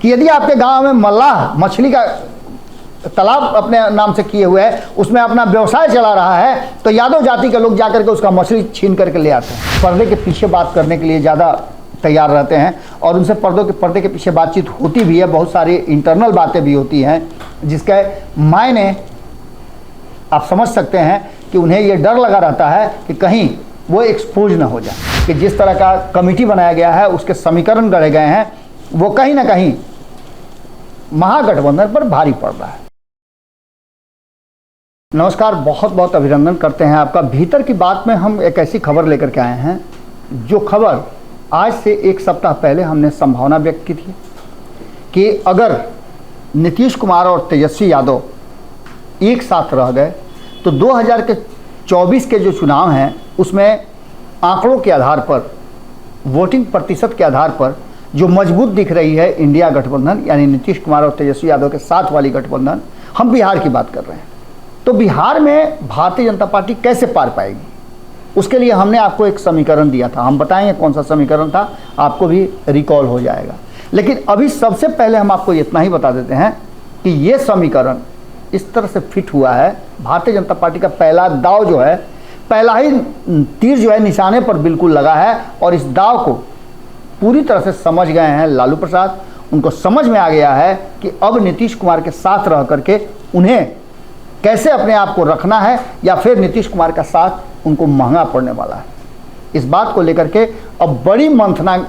कि यदि आपके गांव में मल्लाह मछली का तालाब अपने नाम से किए हुए है, उसमें अपना व्यवसाय चला रहा है, तो यादव जाति के लोग जाकर के उसका मछली छीन करके ले आते हैं। पर्दे के पीछे बात करने के लिए ज़्यादा तैयार रहते हैं और उनसे पर्दे के पीछे बातचीत होती भी है, बहुत सारी इंटरनल बातें भी होती हैं, जिसके मायने आप समझ सकते हैं कि उन्हें ये डर लगा रहता है कि कहीं वो एक्सपोज ना हो जाए, कि जिस तरह का कमेटी बनाया गया है, उसके समीकरण गढ़े गए हैं, वो कहीं ना कहीं महागठबंधन पर भारी पड़ रहा है। नमस्कार, बहुत बहुत अभिनंदन करते हैं आपका। भीतर की बात में हम एक ऐसी खबर लेकर के आए हैं, जो खबर आज से एक सप्ताह पहले हमने संभावना व्यक्त की थी कि अगर नीतीश कुमार और तेजस्वी यादव एक साथ रह गए तो 2024 के जो चुनाव हैं उसमें आंकड़ों के आधार पर, वोटिंग प्रतिशत के आधार पर जो मजबूत दिख रही है इंडिया गठबंधन, यानी नीतीश कुमार और तेजस्वी यादव के साथ वाली गठबंधन, हम बिहार की बात कर रहे हैं। तो बिहार में भारतीय जनता पार्टी कैसे पार पाएगी, उसके लिए हमने आपको एक समीकरण दिया था। हम बताएंगे कौन सा समीकरण था, आपको भी रिकॉल हो जाएगा। लेकिन अभी सबसे पहले हम आपको इतना ही बता देते हैं कि ये समीकरण इस तरह से फिट हुआ है। भारतीय जनता पार्टी का पहला दाव जो है, पहला ही तीर जो है निशाने पर बिल्कुल लगा है, और इस दाव को पूरी तरह से समझ गए हैं लालू प्रसाद। उनको समझ में आ गया है कि अब नीतीश कुमार के साथ रह करके उन्हें कैसे अपने आप को रखना है, या फिर नीतीश कुमार का साथ उनको महंगा पड़ने वाला है। इस बात को लेकर के अब बड़ी मंथन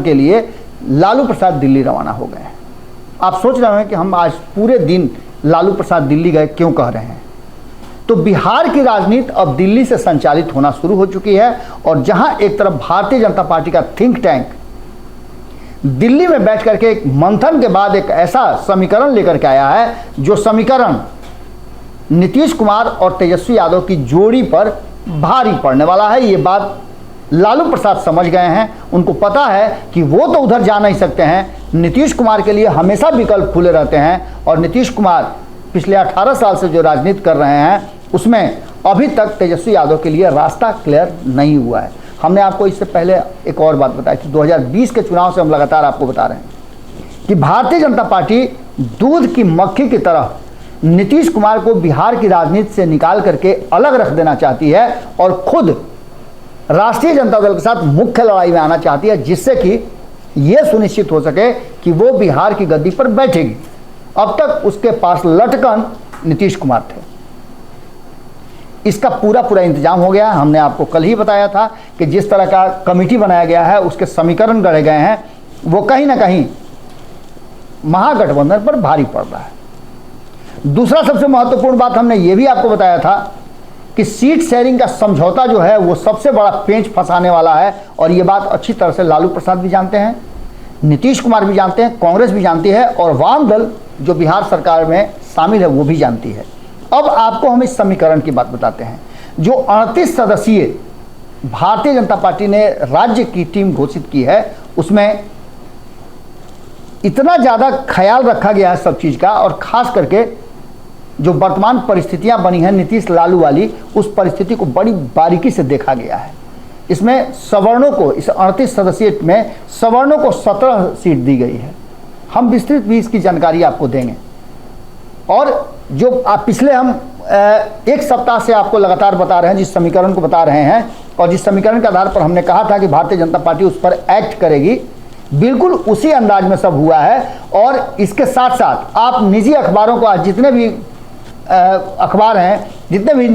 के लिए लालू प्रसाद दिल्ली रवाना हो गए हैं। आप सोच रहे हैं कि हम आज पूरे दिन लालू प्रसाद दिल्ली गए क्यों कह रहे हैं, तो बिहार की राजनीति अब दिल्ली से संचालित होना शुरू हो चुकी है। और जहां एक तरफ भारतीय जनता पार्टी का थिंक टैंक दिल्ली में बैठ करके एक मंथन के बाद एक ऐसा समीकरण लेकर के आया है, जो समीकरण नीतीश कुमार और तेजस्वी यादव की जोड़ी पर भारी पड़ने वाला है। ये बात लालू प्रसाद समझ गए हैं। उनको पता है कि वो तो उधर जा नहीं सकते हैं, नीतीश कुमार के लिए हमेशा विकल्प खुले रहते हैं, और नीतीश कुमार पिछले 18 साल से जो राजनीति कर रहे हैं उसमें अभी तक तेजस्वी यादव के लिए रास्ता क्लियर नहीं हुआ है। हमने आपको इससे पहले एक और बात बताई थी, 2020 के चुनाव से हम लगातार आपको बता रहे हैं कि भारतीय जनता पार्टी दूध की मक्खी की तरह नीतीश कुमार को बिहार की राजनीति से निकाल करके अलग रख देना चाहती है और खुद राष्ट्रीय जनता दल के साथ मुख्य लड़ाई में आना चाहती है, जिससे कि यह सुनिश्चित हो सके कि वो बिहार की गद्दी पर बैठेगी। अब तक उसके पास लटकन नीतीश कुमार थे। इसका पूरा इंतजाम हो गया। हमने आपको कल ही बताया था कि जिस तरह का कमेटी बनाया गया है, उसके समीकरण गढ़े गए हैं, वो कहीं ना कहीं महागठबंधन पर भारी पड़ रहा है। दूसरा सबसे महत्वपूर्ण बात हमने ये भी आपको बताया था कि सीट शेयरिंग का समझौता जो है वो सबसे बड़ा पेंच फंसाने वाला है, और ये बात अच्छी तरह से लालू प्रसाद भी जानते हैं, नीतीश कुमार भी जानते हैं, कांग्रेस भी जानती है, और वाम दल जो बिहार सरकार में शामिल है वो भी जानती है। अब आपको हम इस समीकरण की बात बताते हैं। जो 38 सदस्यीय भारतीय जनता पार्टी ने राज्य की टीम घोषित की है, उसमें इतना ज़्यादा ख्याल रखा गया है सब चीज़ का, और ख़ास करके जो वर्तमान परिस्थितियां बनी हैं नीतीश लालू वाली, उस परिस्थिति को बड़ी बारीकी से देखा गया है। इसमें सवर्णों को, इस 38 सदस्यीय में सवर्णों को 17 सीट दी गई है। हम विस्तृत भी इसकी जानकारी आपको देंगे। और जो पिछले हम एक सप्ताह से आपको लगातार बता रहे हैं, जिस समीकरण को बता रहे हैं, और जिस समीकरण के आधार पर हमने कहा था कि भारतीय जनता पार्टी उस पर एक्ट करेगी, बिल्कुल उसी अंदाज में सब हुआ है। और इसके साथ साथ आप निजी अखबारों को, आज जितने भी अखबार हैं, जितने भी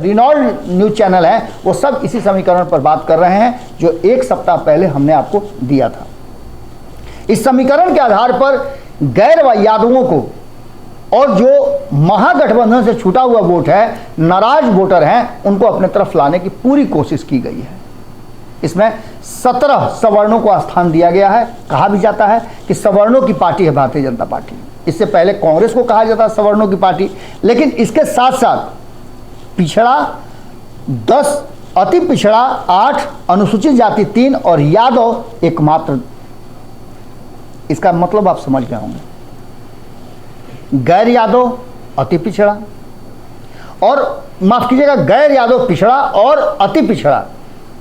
रिनॉल्ड न्यूज़ चैनल हैं, वो सब इसी समीकरण पर बात कर रहे हैं जो एक सप्ताह पहले हमने आपको दिया था। इस समीकरण के आधार पर गैर यादवों को और जो महागठबंधन से छूटा हुआ वोट है, नाराज वोटर हैं, उनको अपने तरफ लाने की पूरी कोशिश की गई है। इसमें 17 सवर्णों को स्थान दिया गया है। कहा भी जाता है कि सवर्णों की पार्टी है भारतीय जनता पार्टी। इससे पहले कांग्रेस को कहा जाता है सवर्णों की पार्टी, लेकिन इसके साथ साथ पिछड़ा 10, अति पिछड़ा 8, अनुसूचित जाति 3 और यादव एकमात्र। इसका मतलब आप समझ गए होंगे। गैर यादव, अति पिछड़ा, और माफ कीजिएगा, गैर यादव, पिछड़ा और अति पिछड़ा,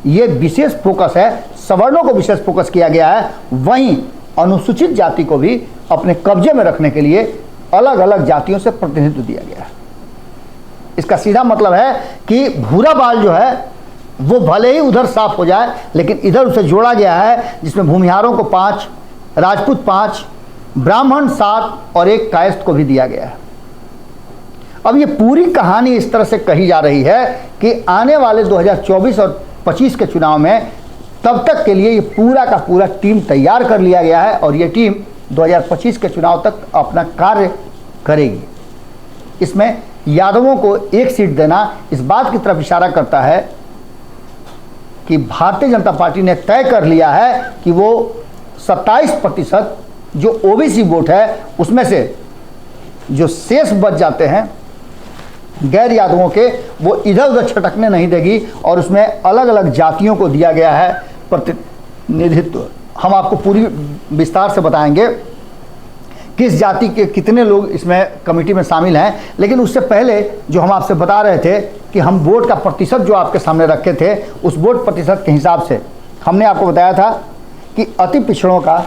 ये विशेष फोकस है। सवर्णों को विशेष फोकस किया गया है। वहीं अनुसूचित जाति को भी अपने कब्जे में रखने के लिए अलग अलग जातियों से प्रतिनिधित्व दिया गया है। इसका सीधा मतलब है कि भूरा बाल जो है वो भले ही उधर साफ हो जाए, लेकिन इधर उसे जोड़ा गया है, जिसमें भूमिहारों को 5, राजपूत 5, ब्राह्मण 7 और 1 कायस्थ को भी दिया गया है। अब ये पूरी कहानी इस तरह से कही जा रही है कि आने वाले 2024 और 25 के चुनाव में तब तक के लिए ये पूरा का पूरा टीम तैयार कर लिया गया है और ये टीम 2025 के चुनाव तक अपना कार्य करेगी। इसमें यादवों को 1 सीट देना इस बात की तरफ इशारा करता है कि भारतीय जनता पार्टी ने तय कर लिया है कि वो 27% जो ओबीसी वोट है उसमें से जो शेष बच जाते हैं गैर यादवों के, वो इधर उधर छटकने नहीं देगी और उसमें अलग अलग जातियों को दिया गया है प्रतिनिधित्व। हम आपको पूरी विस्तार से बताएंगे किस जाति के कितने लोग इसमें कमेटी में शामिल हैं, लेकिन उससे पहले जो हम आपसे बता रहे थे कि हम वोट का प्रतिशत जो आपके सामने रखे थे, उस वोट प्रतिशत के हिसाब से हमने आपको बताया था कि अति पिछड़ों का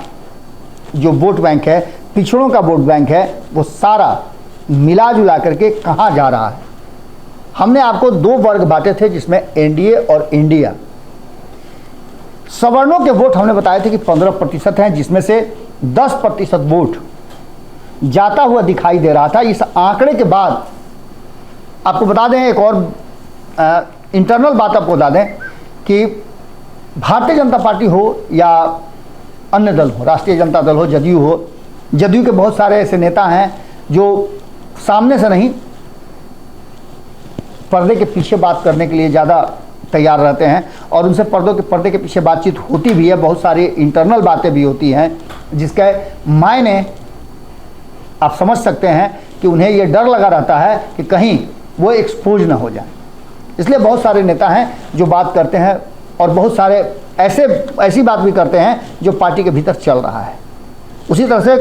जो वोट बैंक है, पिछड़ों का वोट बैंक है, वो सारा मिला जुला करके कहाँ जा रहा है। हमने आपको 2 वर्ग बांटे थे, जिसमें एनडीए और इंडिया। सवर्णों के वोट हमने बताए थे कि 15% हैं, जिसमें से 10% वोट जाता हुआ दिखाई दे रहा था। इस आंकड़े के बाद आपको बता दें, एक और इंटरनल बात आपको बता दें कि भारतीय जनता पार्टी हो या अन्य दल हो, राष्ट्रीय जनता दल हो, जदयू हो, जदयू के बहुत सारे ऐसे नेता हैं जो सामने से नहीं पर्दे के पीछे बात करने के लिए ज़्यादा तैयार रहते हैं और उनसे पर्दे के पीछे बातचीत होती भी है। बहुत सारी इंटरनल बातें भी होती हैं जिसके मायने आप समझ सकते हैं कि उन्हें ये डर लगा रहता है कि कहीं वो एक्सपोज ना हो जाए। इसलिए बहुत सारे नेता हैं जो बात करते हैं और बहुत सारे ऐसी बात भी करते हैं जो पार्टी के भीतर चल रहा है। उसी तरह से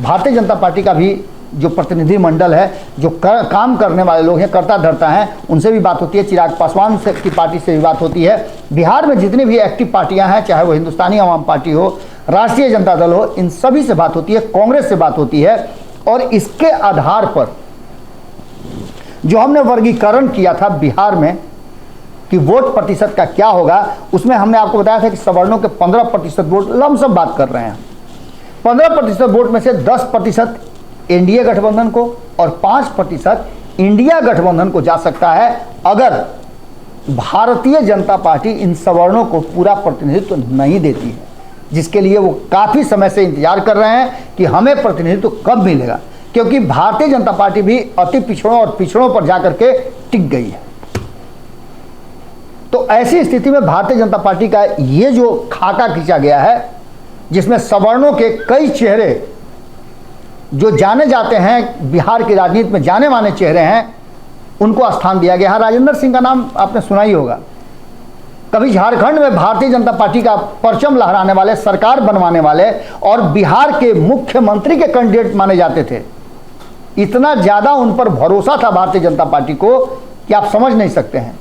भारतीय जनता पार्टी का भी जो प्रतिनिधि मंडल है, जो काम करने वाले लोग हैं, कर्ता धर्ता हैं, उनसे भी बात होती है। चिराग पासवान से की पार्टी से भी बात होती है। बिहार में जितनी भी एक्टिव पार्टियां हैं, चाहे वो हिंदुस्तानी आवाम पार्टी हो, राष्ट्रीय जनता दल हो, इन सभी से बात होती है, कांग्रेस से बात होती है। और इसके आधार पर जो हमने वर्गीकरण किया था बिहार में कि वोट प्रतिशत का क्या होगा, उसमें हमने आपको बताया था कि सवर्णों के 15% वोट, लमसम बात कर रहे हैं, 15% वोट में से 10% एनडीए गठबंधन को और 5% इंडिया गठबंधन को जा सकता है, अगर भारतीय जनता पार्टी इन सवर्णों को पूरा प्रतिनिधित्व नहीं देती है, जिसके लिए वो काफ़ी समय से इंतजार कर रहे हैं कि हमें प्रतिनिधित्व कब मिलेगा, क्योंकि भारतीय जनता पार्टी भी अति पिछड़ों और पिछड़ों पर जाकर के टिक गई है। तो ऐसी स्थिति में भारतीय जनता पार्टी का ये जो खाका खींचा गया है, जिसमें सवर्णों के कई चेहरे जो जाने जाते हैं, बिहार की राजनीति में जाने माने चेहरे हैं, उनको स्थान दिया गया है। राजेंद्र सिंह का नाम आपने सुना ही होगा। कभी झारखंड में भारतीय जनता पार्टी का परचम लहराने वाले, सरकार बनवाने वाले और बिहार के मुख्यमंत्री के कैंडिडेट माने जाते थे। इतना ज़्यादा उन पर भरोसा था भारतीय जनता पार्टी को कि आप समझ नहीं सकते हैं।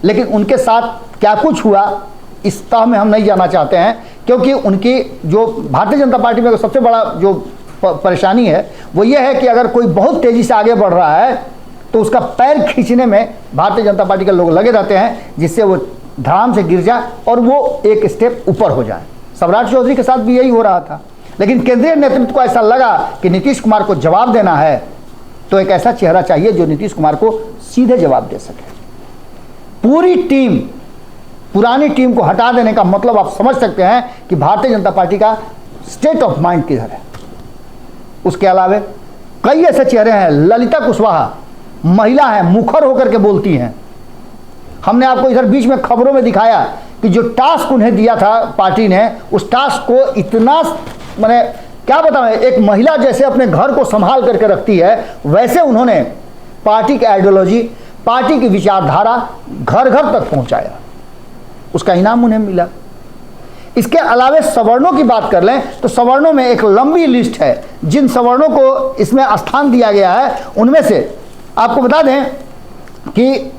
लेकिन उनके साथ क्या कुछ हुआ, इस तह में हम नहीं जाना चाहते हैं, क्योंकि उनकी जो भारतीय जनता पार्टी में सबसे बड़ा जो परेशानी है वो ये है कि अगर कोई बहुत तेज़ी से आगे बढ़ रहा है तो उसका पैर खींचने में भारतीय जनता पार्टी के लोग लगे रहते हैं, जिससे वो धड़ाम से गिर जाए और वो एक स्टेप ऊपर हो जाए। सम्राट चौधरी के साथ भी यही हो रहा था। लेकिन केंद्रीय नेतृत्व को ऐसा लगा कि नीतीश कुमार को जवाब देना है, तो एक ऐसा चेहरा चाहिए जो नीतीश कुमार को सीधे जवाब दे सके। पूरी टीम, पुरानी टीम को हटा देने का मतलब आप समझ सकते हैं कि भारतीय जनता पार्टी का स्टेट ऑफ माइंड किधर है। उसके अलावा कई ऐसे चेहरे हैं, ललिता कुशवाहा महिला है, मुखर होकर के बोलती हैं। हमने आपको इधर बीच में खबरों में दिखाया कि जो टास्क उन्हें दिया था पार्टी ने, उस टास्क को इतना, मैंने क्या बताऊं, एक महिला जैसे अपने घर को संभाल करके रखती है, वैसे उन्होंने पार्टी की आइडियोलॉजी, पार्टी की विचारधारा घर घर तक पहुंचाया। उसका इनाम उन्हें मिला। इसके अलावा सवर्णों की बात कर लें तो सवर्णों में एक लंबी लिस्ट है। जिन सवर्णों को इसमें स्थान दिया गया है, उनमें से आपको बता दें कि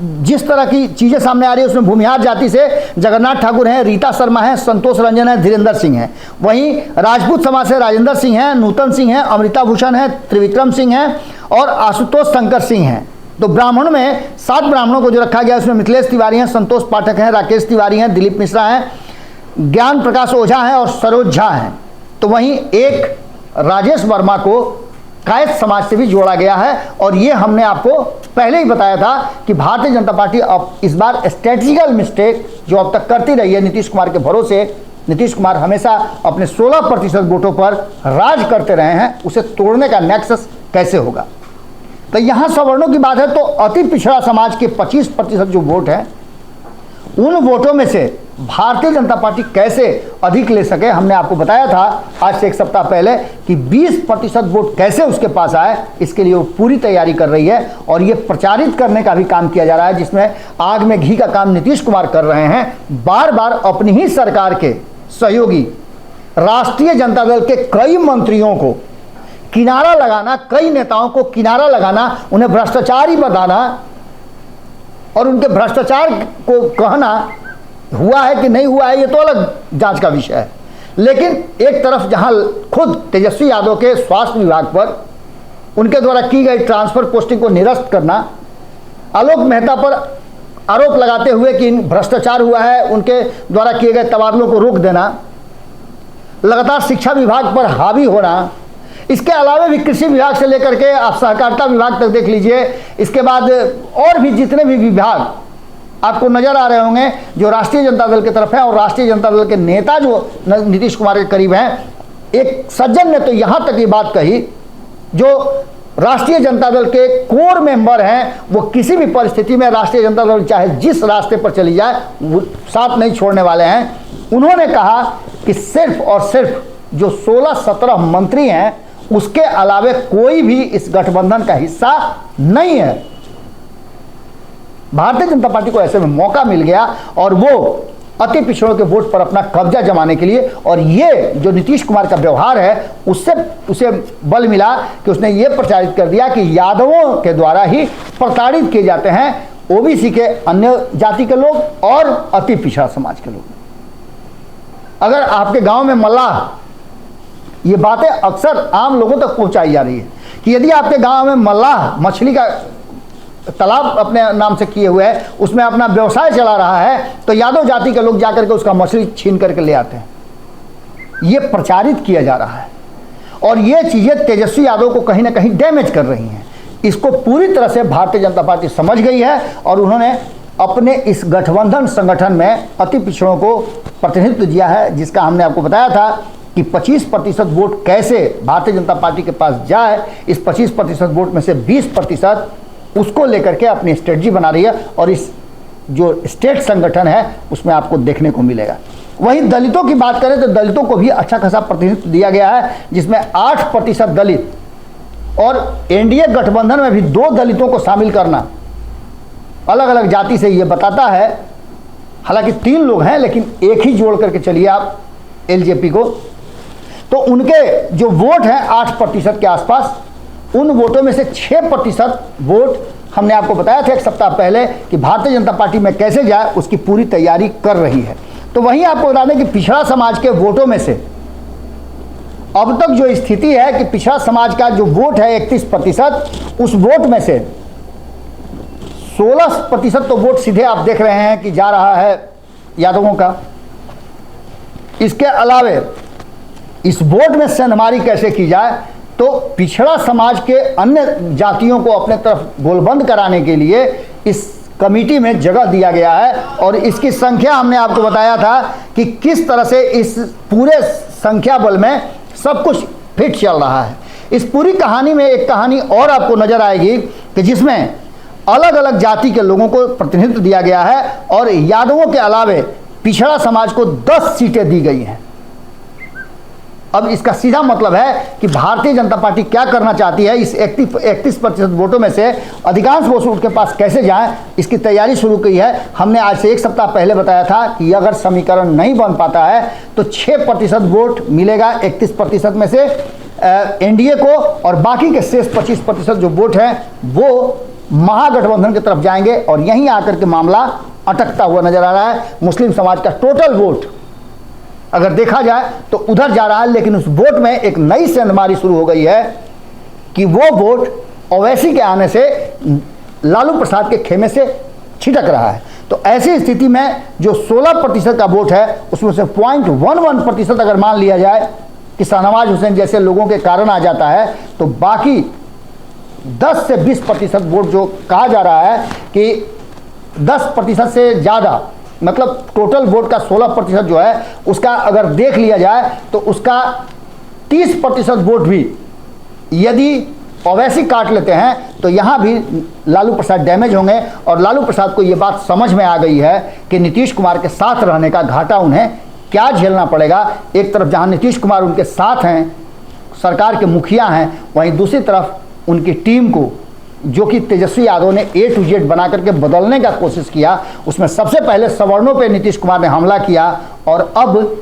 जिस तरह की चीज़ें सामने आ रही है उसमें भूमिहार जाति से जगन्नाथ ठाकुर हैं, रीता शर्मा हैं, संतोष रंजन है, धीरेन्द्र सिंह हैं। वहीं राजपूत समाज से राजेंद्र सिंह हैं, नूतन सिंह हैं, अमृता भूषण हैं, त्रिविक्रम सिंह हैं और आशुतोष शंकर सिंह हैं। तो ब्राह्मण में 7 ब्राह्मणों को जो रखा गया उसमें मिथिलेश तिवारी हैं, संतोष पाठक हैं, राकेश तिवारी हैं, दिलीप मिश्रा हैं, ज्ञान प्रकाश ओझा हैं और सरोज झा हैं। तो वहीं एक राजेश वर्मा को कायस्थ समाज से भी जोड़ा गया है। और ये हमने आपको पहले ही बताया था कि भारतीय जनता पार्टी अब इस बार स्ट्रेटेजिकल मिस्टेक जो अब तक करती रही है नीतीश कुमार के भरोसे, नीतीश कुमार हमेशा अपने 16% वोटों पर राज करते रहे हैं, उसे तोड़ने का नेक्सस कैसे होगा। तो यहाँ सवर्णों की बात है तो अति पिछड़ा समाज के 25% जो वोट हैं उन वोटों में से भारतीय जनता पार्टी कैसे अधिक ले सके। हमने आपको बताया था आज से 1 सप्ताह पहले कि 20% वोट कैसे उसके पास आए, इसके लिए वो पूरी तैयारी कर रही है और ये प्रचारित करने का भी काम किया जा रहा है, जिसमें आग में घी का काम नीतीश कुमार कर रहे हैं। बार बार अपनी ही सरकार के सहयोगी राष्ट्रीय जनता दल के कई मंत्रियों को किनारा लगाना, कई नेताओं को किनारा लगाना, उन्हें भ्रष्टाचारी बताना और उनके भ्रष्टाचार को कहना हुआ है कि नहीं हुआ है ये तो अलग जांच का विषय है। लेकिन एक तरफ जहां खुद तेजस्वी यादव के स्वास्थ्य विभाग पर उनके द्वारा की गई ट्रांसफर पोस्टिंग को निरस्त करना, आलोक मेहता पर आरोप लगाते हुए कि भ्रष्टाचार हुआ है, उनके द्वारा किए गए तबादलों को रोक देना, लगातार शिक्षा विभाग पर हावी होना, इसके अलावा भी कृषि विभाग से लेकर के आप सहकारिता विभाग तक देख लीजिए, इसके बाद और भी जितने भी विभाग आपको नजर आ रहे होंगे जो राष्ट्रीय जनता दल की तरफ है और राष्ट्रीय जनता दल के नेता जो नीतीश कुमार के करीब हैं। एक सज्जन ने तो यहाँ तक ये बात कही, जो राष्ट्रीय जनता दल के कोर मेंबर हैं वो किसी भी परिस्थिति में राष्ट्रीय जनता दल चाहे जिस रास्ते पर चली जाए वो साथ नहीं छोड़ने वाले हैं। उन्होंने कहा कि सिर्फ और सिर्फ जो 16-17 मंत्री हैं उसके अलावे कोई भी इस गठबंधन का हिस्सा नहीं है। भारतीय जनता पार्टी को ऐसे में मौका मिल गया और वो अति पिछड़ों के वोट पर अपना कब्जा जमाने के लिए, और ये जो नीतीश कुमार का व्यवहार है उससे उसे बल मिला कि उसने ये प्रचारित कर दिया कि यादवों के द्वारा ही प्रताड़ित किए जाते हैं ओबीसी के अन्य जाति के लोग और अति पिछड़ा समाज के लोग। अगर आपके गांव में मल्लाह, ये बातें अक्सर आम लोगों तक पहुंचाई जा रही है कि यदि आपके गांव में मल्लाह मछली का तालाब अपने नाम से किए हुए है, उसमें अपना व्यवसाय चला रहा है, तो यादव जाति के लोग जाकर के उसका मछली छीन करके ले आते हैं। ये प्रचारित किया जा रहा है और ये चीज़ें तेजस्वी यादव को कहीं ना कहीं डैमेज कर रही हैं। इसको पूरी तरह से भारतीय जनता पार्टी समझ गई है और उन्होंने अपने इस गठबंधन संगठन में अति पिछड़ों को प्रतिनिधित्व दिया है, जिसका हमने आपको बताया था कि 25% वोट कैसे भारतीय जनता पार्टी के पास जाए। इस 25% वोट में से 20% उसको लेकर के अपनी स्ट्रेटजी बना रही है और इस जो स्टेट संगठन है उसमें आपको देखने को मिलेगा। वहीं दलितों की बात करें तो दलितों को भी अच्छा खासा प्रतिनिधित्व दिया गया है, जिसमें 8% दलित और एनडीए गठबंधन में भी 2 दलितों को शामिल करना अलग अलग जाति से ये बताता है, हालांकि 3 लोग हैं लेकिन एक ही जोड़ करके चलिए आप एलजेपी को, तो उनके जो वोट हैं 8% के आसपास, उन वोटों में से 6% वोट हमने आपको बताया था 1 सप्ताह पहले कि भारतीय जनता पार्टी में कैसे जाए उसकी पूरी तैयारी कर रही है। तो वहीं आपको बता दें कि पिछड़ा समाज के वोटों में से अब तक जो स्थिति है कि पिछड़ा समाज का जो वोट है 31%, उस वोट में से 16% तो वोट सीधे आप देख रहे हैं कि जा रहा है यादवों का। इसके अलावे इस वोट में सेंधमारी कैसे की जाए, तो पिछड़ा समाज के अन्य जातियों को अपने तरफ गोलबंद कराने के लिए इस कमेटी में जगह दिया गया है और इसकी संख्या हमने आपको बताया था कि किस तरह से इस पूरे संख्या बल में सब कुछ फिट चल रहा है। इस पूरी कहानी में एक कहानी और आपको नजर आएगी कि जिसमें अलग अलग जाति के लोगों को प्रतिनिधित्व दिया गया है और यादवों के अलावे पिछड़ा समाज को 10 सीटें दी गई हैं। अब इसका सीधा मतलब है कि भारतीय जनता पार्टी क्या करना चाहती है, इस 31% वोटों में से अधिकांश वोट उनके पास कैसे जाएं, इसकी तैयारी शुरू की है। हमने आज से 1 सप्ताह पहले बताया था कि अगर समीकरण नहीं बन पाता है तो 6% वोट मिलेगा 31% में से एनडीए को और बाकी के शेष 25% जो वोट हैं वो महागठबंधन की तरफ जाएंगे और यहीं आकर के मामला अटकता हुआ नजर आ रहा है। मुस्लिम समाज का टोटल वोट अगर देखा जाए तो उधर जा रहा है, लेकिन उस वोट में एक नई सेंधमारी शुरू हो गई है कि वो वोट ओवैसी के आने से लालू प्रसाद के खेमे से छिटक रहा है। तो ऐसी स्थिति में जो 16% का वोट है उसमें से 0.11% अगर मान लिया जाए कि शाहनवाज हुसैन जैसे लोगों के कारण आ जाता है, तो बाकी 10 से 20% वोट जो कहा जा रहा है कि 10% से ज़्यादा, मतलब टोटल वोट का 16% जो है उसका अगर देख लिया जाए तो उसका 30% वोट भी यदि ओवैसी काट लेते हैं तो यहाँ भी लालू प्रसाद डैमेज होंगे। और लालू प्रसाद को ये बात समझ में आ गई है कि नीतीश कुमार के साथ रहने का घाटा उन्हें क्या झेलना पड़ेगा। एक तरफ जहाँ नीतीश कुमार उनके साथ हैं, सरकार के मुखिया हैं, वहीं दूसरी तरफ उनकी टीम को जो कि तेजस्वी यादव ने A to Z बना करके बदलने का कोशिश किया, उसमें सबसे पहले सवर्णों पे नीतीश कुमार ने हमला किया और अब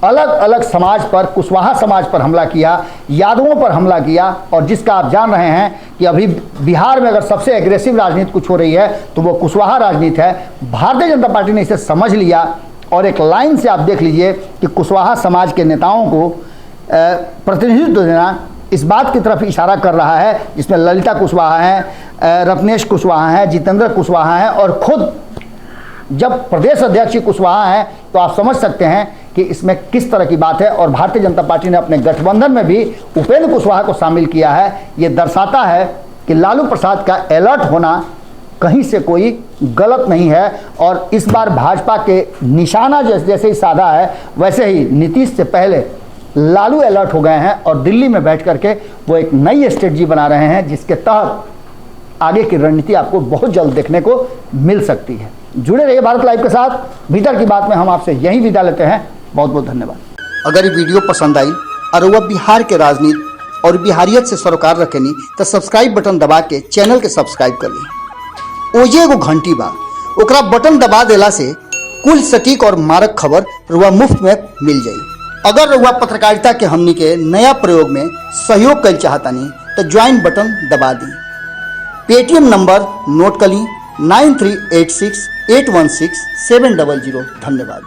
अलग अलग समाज पर, कुशवाहा समाज पर हमला किया, यादवों पर हमला किया। और जिसका आप जान रहे हैं कि अभी बिहार में अगर सबसे एग्रेसिव राजनीति कुछ हो रही है तो वो कुशवाहा राजनीति है। भारतीय जनता पार्टी ने इसे समझ लिया और एक लाइन से आप देख लीजिए कि कुशवाहा समाज के नेताओं को प्रतिनिधित्व देना इस बात की तरफ इशारा कर रहा है, जिसमें ललिता कुशवाहा हैं, रत्नेश कुशवाहा हैं, जितेंद्र कुशवाहा हैं और खुद जब प्रदेश अध्यक्ष कुशवाहा हैं तो आप समझ सकते हैं कि इसमें किस तरह की बात है। और भारतीय जनता पार्टी ने अपने गठबंधन में भी उपेंद्र कुशवाहा को शामिल किया है। ये दर्शाता है कि लालू प्रसाद का अलर्ट होना कहीं से कोई गलत नहीं है। और इस बार भाजपा के निशाना जैसे ही साधा है, वैसे ही नीतीश से पहले लालू अलर्ट हो गए हैं और दिल्ली में बैठ करके वो एक नई स्ट्रेटजी बना रहे हैं, जिसके तहत आगे की रणनीति आपको बहुत जल्द देखने को मिल सकती है। जुड़े रहिए भारत लाइव के साथ। भीतर की बात में हम आपसे यही विदा लेते हैं। बहुत बहुत धन्यवाद। अगर ये वीडियो पसंद आई और वह बिहार के राजनीति और बिहारियत से सरोकार रखेनी तो सब्सक्राइब बटन दबा के चैनल के सब्सक्राइब कर ली। ओजे एगो घंटी बा, ओकरा बटन दबा देला से कुल सटीक और मारक खबर रुआ मुफ्त में मिल जाई। अगर रुआ पत्रकारिता के हमनी के नया प्रयोग में सहयोग कर चाहतानी तो ज्वाइन बटन दबा दी। पेटीएम नंबर नोट कर ली 9386816700। धन्यवाद।